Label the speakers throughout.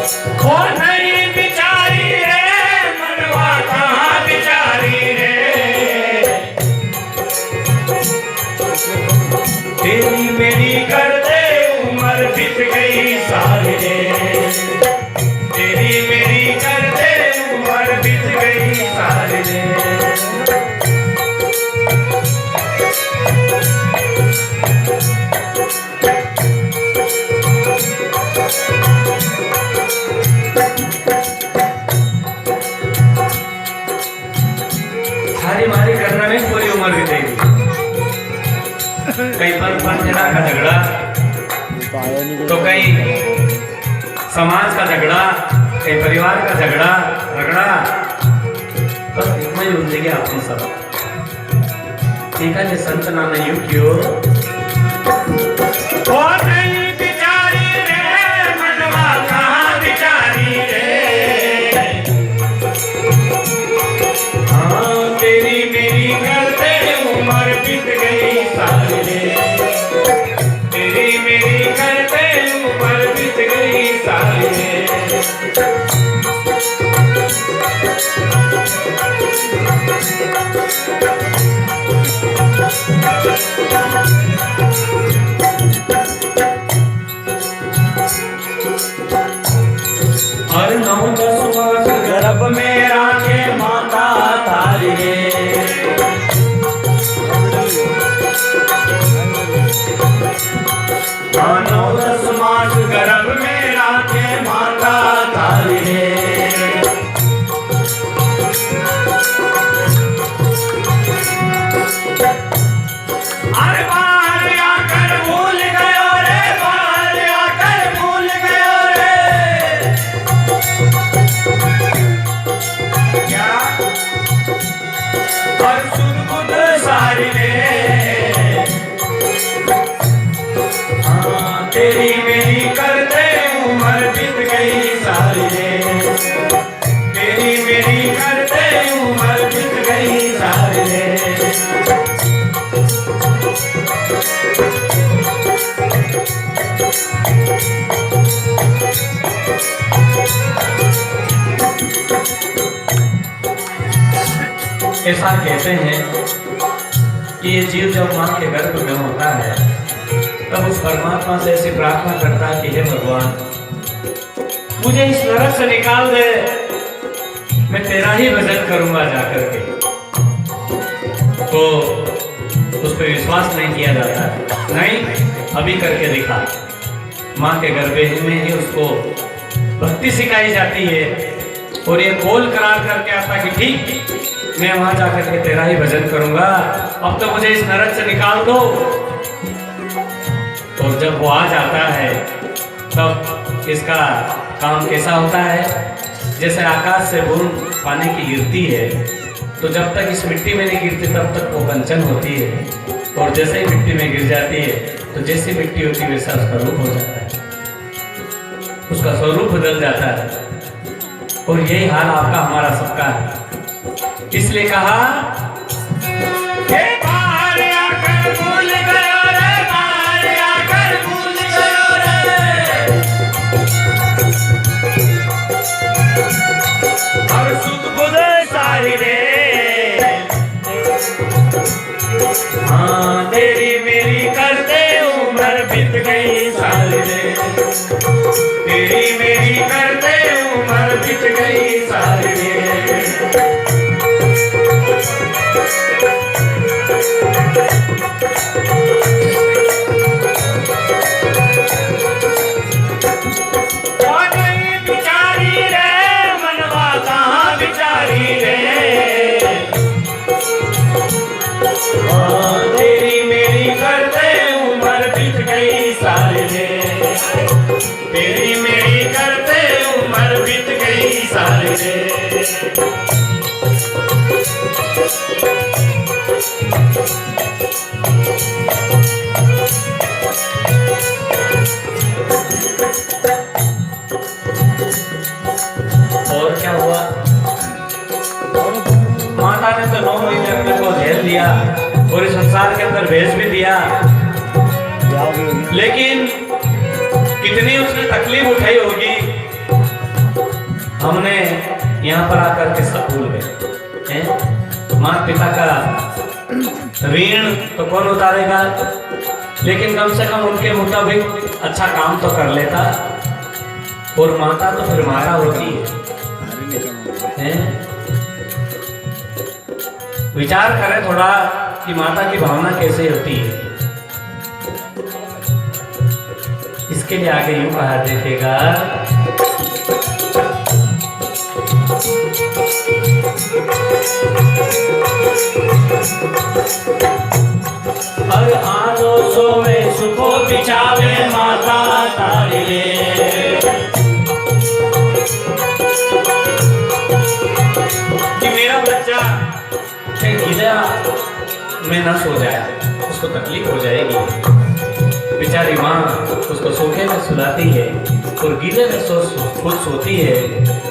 Speaker 1: वो नहीं बिचारी रे मनवा कहाँ बिचारी रे, तेरी मेरी करते उम्र बीत गई सारी रे, तेरी मेरी करते उम्र बीत गई सारी रे। थारी मारी करने में पूरी उम्र बीतेगी। कई पर पंचना का झगड़ा, तो कई समाज का झगड़ा, कई परिवार का झगड़ा रगड़ा, बस इतना ही उलझेगी अपनी सब। ठीक है, ये संत नाना यूं क्यों और नहीं बिचारी रे मनवा कहाँ बिचारी रे, हाँ तेरी मेरी करते उम्र बीत गई सारी रे, तेरी मेरी करते उम्र बीत गई सारी रे। हर 9-10 वर्ष गर्भ में राखे माता तारी रे, हाँ 9-10 मास गर्भ में राखे माता तारी रे, अरे बाहर आकर भूल गयो रे, बाहर आकर भूल गयो रे, क्या और सुध बुध सारी रे, हाँ तेरी मेरी करते उम्र बीत गई सारी रे, तेरी मेरी करते उम्र बीत गई सारी रे। ऐसा कहते हैं कि ये जीव जब मां के गर्भ में होता है तब उस परमात्मा से ऐसी प्रार्थना करता है कि हे भगवान मुझे इस नरक से निकाल दे, मैं तेरा ही भजन करूंगा जाकर के। तो उस पर विश्वास नहीं किया जाता, नहीं अभी करके दिखा। माँ के गर्भ में ही उसको भक्ति सिखाई जाती है और ये बोल करार करके आता कि ठीक मैं वहां जाकर के तेरा ही भजन करूंगा, अब तो मुझे इस नरक से निकाल दो। और जब वो आ जाता है तब इसका काम कैसा होता है, जैसे आकाश से बूंद पानी की गिरती है तो जब तक इस मिट्टी में नहीं गिरती तब तक वो कंचन होती है, और जैसे ही मिट्टी में गिर जाती है तो जैसी मिट्टी होती है वैसा उसका रूप हो जाता है, उसका स्वरूप बदल जाता है। और यही हाल आपका हमारा सबका है। इसलिए कहा बाहर आकर भूल गयो रे, बाहर आकर भूल गयो रे, और सुध बुध सारी रे, हाँ तेरी मेरी करते उम्र बीत गई सारी रे, तेरी मेरी करते उम्र बीत गई सारी रे। तेरी मेरी करते उम्र बीत गई सारी रे, तेरी मेरी करते उम्र बीत गई सारी रे। और क्या हुआ, माता ने तो 9 महीने अपने को झेल दिया और इस संसार के अंदर भेज भी दिया, लेकिन कितनी उसने तकलीफ उठाई होगी हमने यहाँ पर आकर के सब भूल गए। माता पिता का ऋण तो कौन उतारेगा, लेकिन कम से कम उनके मुताबिक अच्छा काम तो कर लेता। और माता तो फिर माता होती है। विचार करें थोड़ा कि माता की भावना कैसे होती है। इसके लिए आगे यूं कहा, देखेगा अरे आलो सोवे सुखो बिछावे माता तारी रे, कि मेरा बच्चा गीला में न सो जाए, उसको तकलीफ हो जाएगी। बेचारी माँ उसको सोखे में सुलाती है और गीले में खुद सोती है।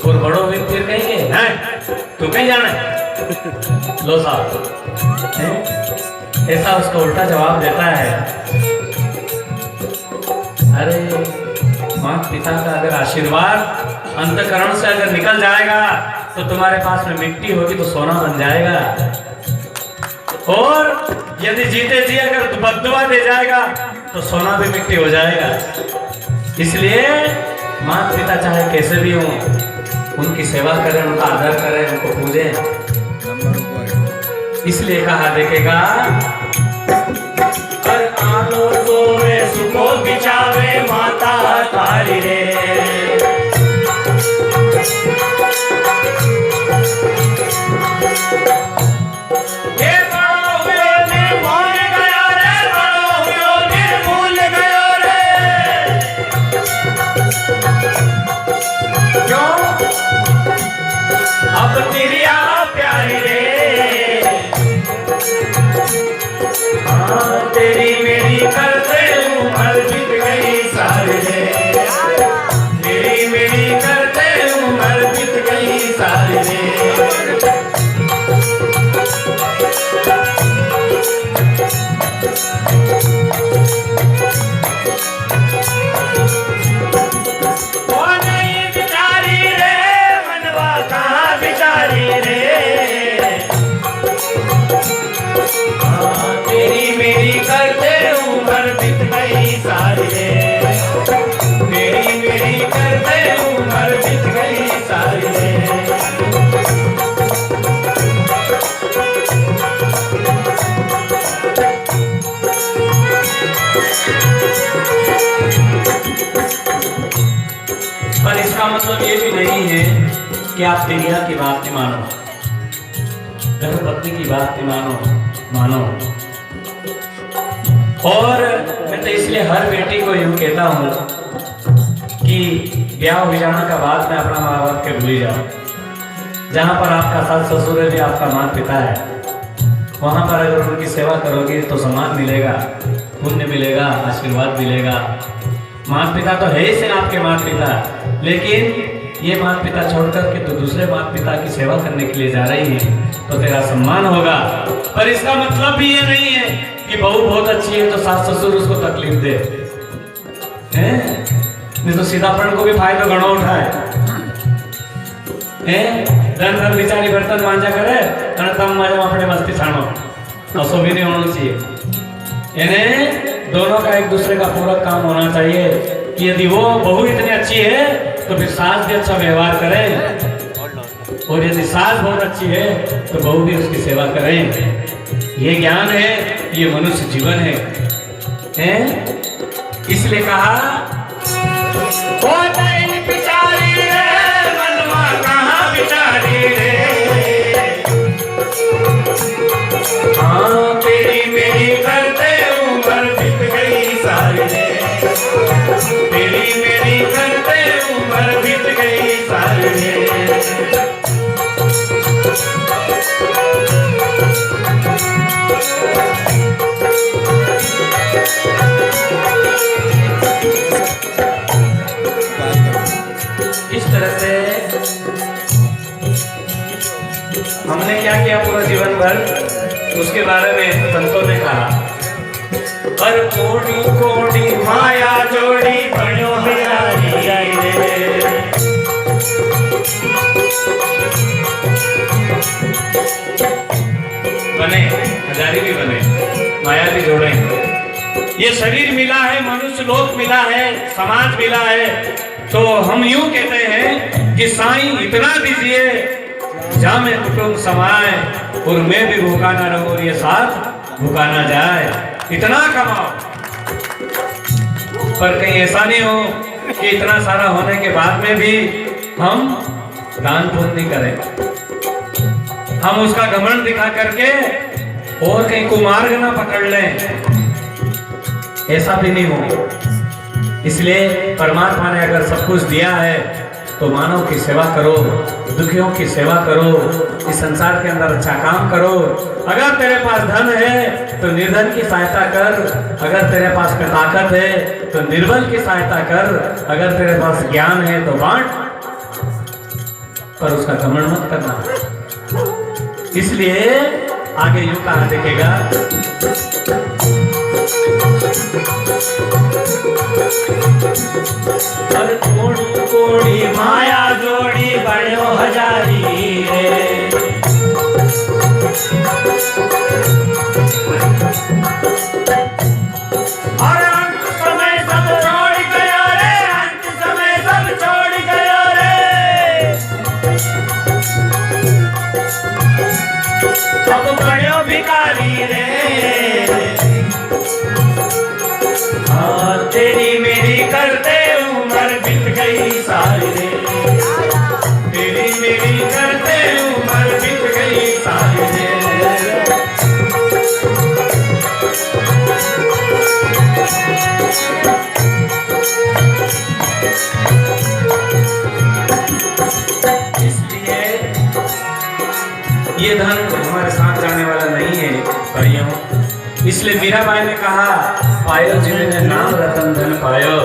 Speaker 1: और बड़ों में फिर कहेंगे तू कहीं जाना है, लो साहब, ऐसा उसको उल्टा जवाब देता है। अरे माँ पिता का अगर आशीर्वाद अंतःकरण से अगर निकल जाएगा तो तुम्हारे पास में मिट्टी होगी तो सोना बन जाएगा। और यदि जीते जी अगर बद्दुआ दे जाएगा तो सोना भी मिट्टी हो जाएगा। इसलिए माता पिता चाहे कैसे भी हों, उनकी सेवा करें, उनका आदर करें, उनको पूजें। इसलिए कहा, देखेगा आलो सोवे सुखो बिछावे माता तारी रे, अब तेरी आ प्यारी रे, हाँ तेरी मेरी करते उम्र बीत गई सारी रे, तेरी मेरी करते उम्र बीत गई सारी रे। तेरी मेरी करते उम्र बीत गई सारी रे, तेरी मेरी करते उम्र बीत गई सारी रे। पर इसका मतलब ये भी नहीं है कि आप दुनिया की बात नहीं मानो, धर्मपत्नी की बात नहीं मानो। और मैं तो इसलिए हर बेटी को यूं कहता हूं कि ब्याह हो जाने का बाद में अपना माँ बाप के भूल जाओ। जहां पर आपका सास ससुर है भी आपका माता पिता है, वहां पर अगर उनकी सेवा करोगे तो सम्मान मिलेगा, पुण्य मिलेगा, आशीर्वाद मिलेगा। माता पिता तो है ही से आपके माता पिता, लेकिन ये माता पिता छोड़कर के तो दूसरे माता पिता की सेवा करने के लिए जा रही है तो तेरा सम्मान होगा। पर इसका मतलब भी ये नहीं है कि बहू बहुत अच्छी है तो सास ससुर उसको तकलीफ दे, नहीं तो सीधापन को भी फायदा गणो उठाए। धन धन बिचारी बर्तन मांजा करे और तब मजा अपने मस्ती छानो, असो भी नहीं होना चाहिए। इन्हें दोनों का एक दूसरे का पूरक काम होना चाहिए कि यदि वो बहू इतनी अच्छी है तो फिर सास भी अच्छा व्यवहार करें, और यदि सास बहुत अच्छी है तो बहू भी उसकी सेवा करें। ये ज्ञान है, ये मनुष्य जीवन है। इसलिए कहा बिचारी रे मनवा कहाँ बिचारी रे, हाँ तेरी मेरी करते उम्र बीत गई सारी रे, तेरी मेरी करते उम्र बीत गई सारी रे। इस तरह से हमने क्या किया पूरा जीवन भर, उसके बारे में संतों ने कहा। पर कोड़ी कोड़ी माया जोड़ी बनो बिहारी रे, बने, हजारी भी बने, माया भी जोड़े। ये शरीर मिला है, मनुष्य लोक मिला है, समाज मिला है, तो हम यूं कहते हैं कि साईं इतना दीजिए जा में कुटुंब समाए और मैं भी भूखा ना रहूं और ये साथ भूखा ना जाए। इतना कमाओ, पर कहीं ऐसा नहीं हो कि इतना सारा होने के बाद में भी हम दान पुण्य नहीं करें, हम उसका घमंड दिखा करके और कहीं कुमार्ग ना पकड़ लें, ऐसा भी नहीं हो। इसलिए परमात्मा ने अगर सब कुछ दिया है तो मानव की सेवा करो, दुखियों की सेवा करो, इस संसार के अंदर अच्छा काम करो। अगर तेरे पास धन है तो निर्धन की सहायता कर, अगर तेरे पास ताकत है तो निर्बल की सहायता कर, अगर तेरे पास ज्ञान है तो बांट, पर उसका घमंड मत करना। इसलिए आगे यूं कहा देखेगा, अरे कोड़ी कोड़ी माया जोड़ी बड़ो हजारी रे, और अंत समय सब छोड़ गया रे, अंत समय सब छोड़ गया रे, अब बड़ो भिखारी रे, तेरी मेरी करते उम्र बीत गई सारी रे, तेरी मेरी करते उम्र बीत गई सारी रे। इसलिए ये धन हमारे साथ जाने वाला नहीं है भाइयों। इसलिए मीराबाई ने कहा, पायो जिन्होंने नाम रतन धन पायो,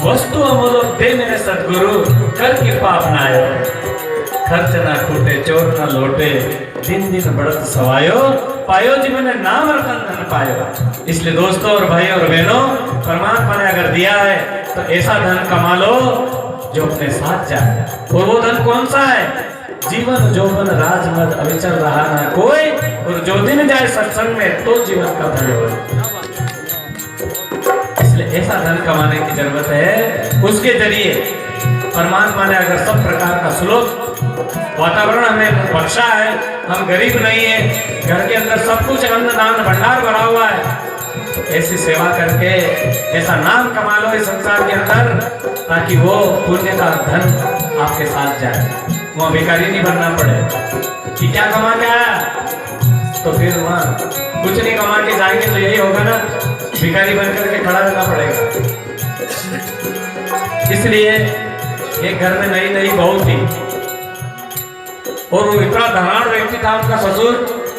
Speaker 1: वस्तु अमोलो दे मेरे सदगुरु, कर कृपा अपनायो, खर्च ना खूटे चोर ना लोटे, दिन दिन बढ़त सवायो, पायो जिन्होंने नाम रतन धन पायो। इसलिए दोस्तों और भाई और बहनों, परमात्मा ने अगर दिया है तो ऐसा धन कमा लो जो अपने साथ जाए। और वो धन कौन सा है? जीवन जोबन राजमद अविचल रहा ना कोई, और जो दिन जाए सत्संग में तो जीवन का भय हो। इसलिए ऐसा धन कमाने की जरूरत है, उसके जरिए परमात्मा ने अगर सब प्रकार का श्लोक वातावरण हमें बख्शा है, हम गरीब नहीं है, घर के अंदर सब कुछ अन्न दान भंडार भरा हुआ है, तो ऐसी सेवा करके ऐसा नाम कमा लो इस संसार के अंदर, ताकि वो पुण्य का धन आपके साथ जाए, वहाँ भिखारी नहीं बनना पड़े कि क्या कमा के आया, तो फिर वहाँ कुछ नहीं कमा के जाएंगे तो यही होगा ना, भिखारी बनकर के खड़ा रहना पड़ेगा। इसलिए एक घर में नई नई बहू थी और वो इतना धनाढ़ व्यक्ति था, उनका ससुर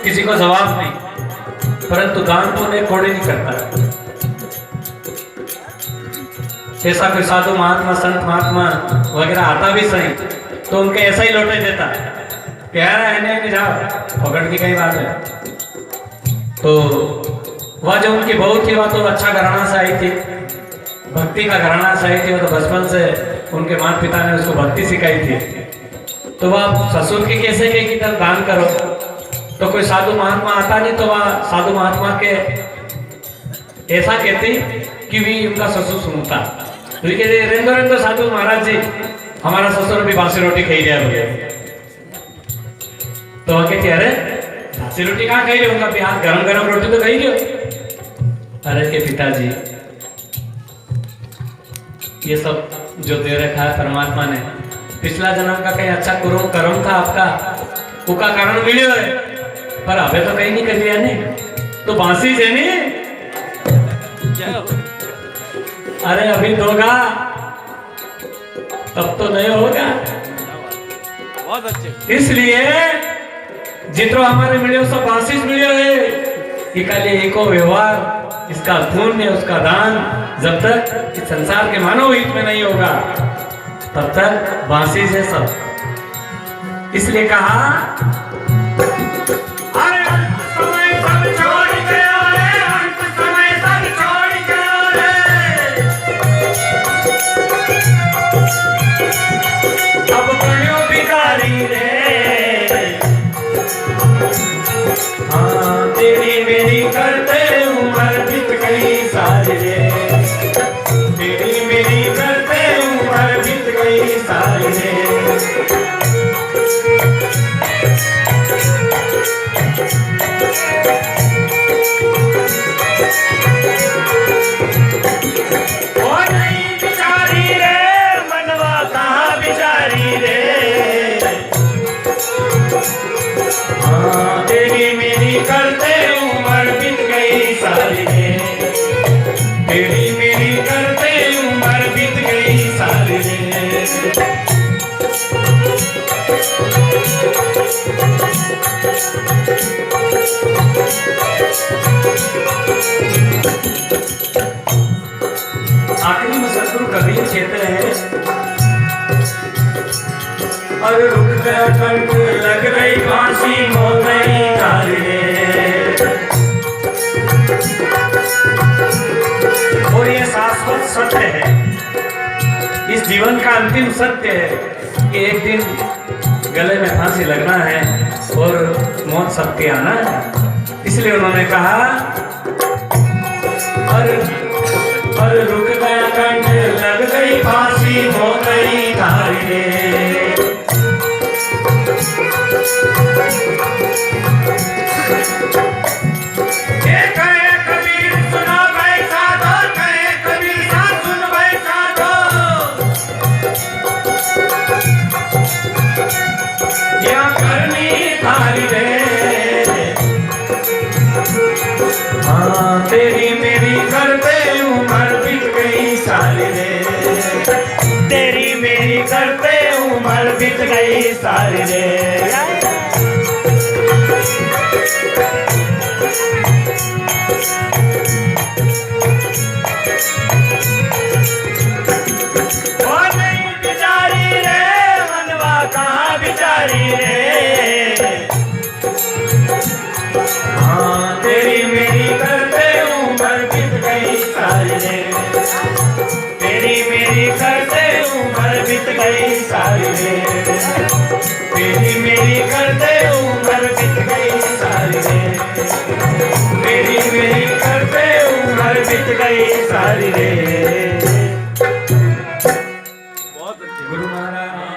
Speaker 1: किसी को जवाब नहीं, परंतु दान तो उन्हें कोड़ी नहीं करता। ऐसा कोई साधु महात्मा संत महात्मा वगैरह आता भी सही तो उनके ऐसा ही लौटे देता, कह रहा है कि जाओ, पकड़ की कई बात है। तो वह जो उनकी बहू थी वह तो अच्छा घराना से आई थी, भक्ति का घराना से आई थी, वो तो बचपन से उनके माता पिता ने उसको भक्ति सिखाई थी। तो वह ससुर की कैसे गई कि तब दान करो, तो कोई साधु महात्मा आता नहीं, तो वह साधु महात्मा के ऐसा कहती कि भी उनका ससुर सुनता, तो रेंदो साधु महाराज जी हमारा ससुर भी बासी रोटी खाई जाए बोले। तो वह कहती अरे बासी रोटी कहाँ खाई रहे, उनका बिहार गरम गरम रोटी तो खाई रहे। अरे के पिताजी ये सब जो दे रखा है परमात्मा ने, पिछला जन्म का कहीं अच्छा कर्म था आपका, उसका कारण मिले है, पर अबे तो कहीं नहीं कर लिया नहीं, तो बांसी से नहीं, अरे अभी दोगा तब तो नहीं होगा। बहुत अच्छे। इसलिए जितो हमारे मिले सब बांसी मिले है, खाली एको व्यवहार, इसका पुण्य उसका दान जब तक इस संसार के मानव हित में नहीं होगा तब तक बांसी से सब। इसलिए कहा हाँ और रुक गया कंठ लग गई फांसी हो गई तारी रे। और ये शाश्वत सत्य है, इस जीवन का अंतिम सत्य है कि एक दिन गले में फांसी लगना है और मौत सबके आना है। इसलिए उन्होंने कहा और रुक गया कंठ लग गई फांसी हो गई तारी रे। कहे कबीर सुनो भाई साधो, कहे कबीर सुन भाई साधो, क्या करनी थारी रे। हाँ तेरी मेरी करते उम्र बीत गई सारी रे, तेरी मेरी करते उम्र बीत गई सारी रे। हाँ तेरी मेरी करते उम्र बीत गई सारी रे, तेरी मेरी करते उम्र बीत गई सारी रे, तेरी मेरी करते उम्र बीत गई सारी रे, तेरी मेरी करते उम्र बीत गई सारी रे। बहुत गुरु महाराज।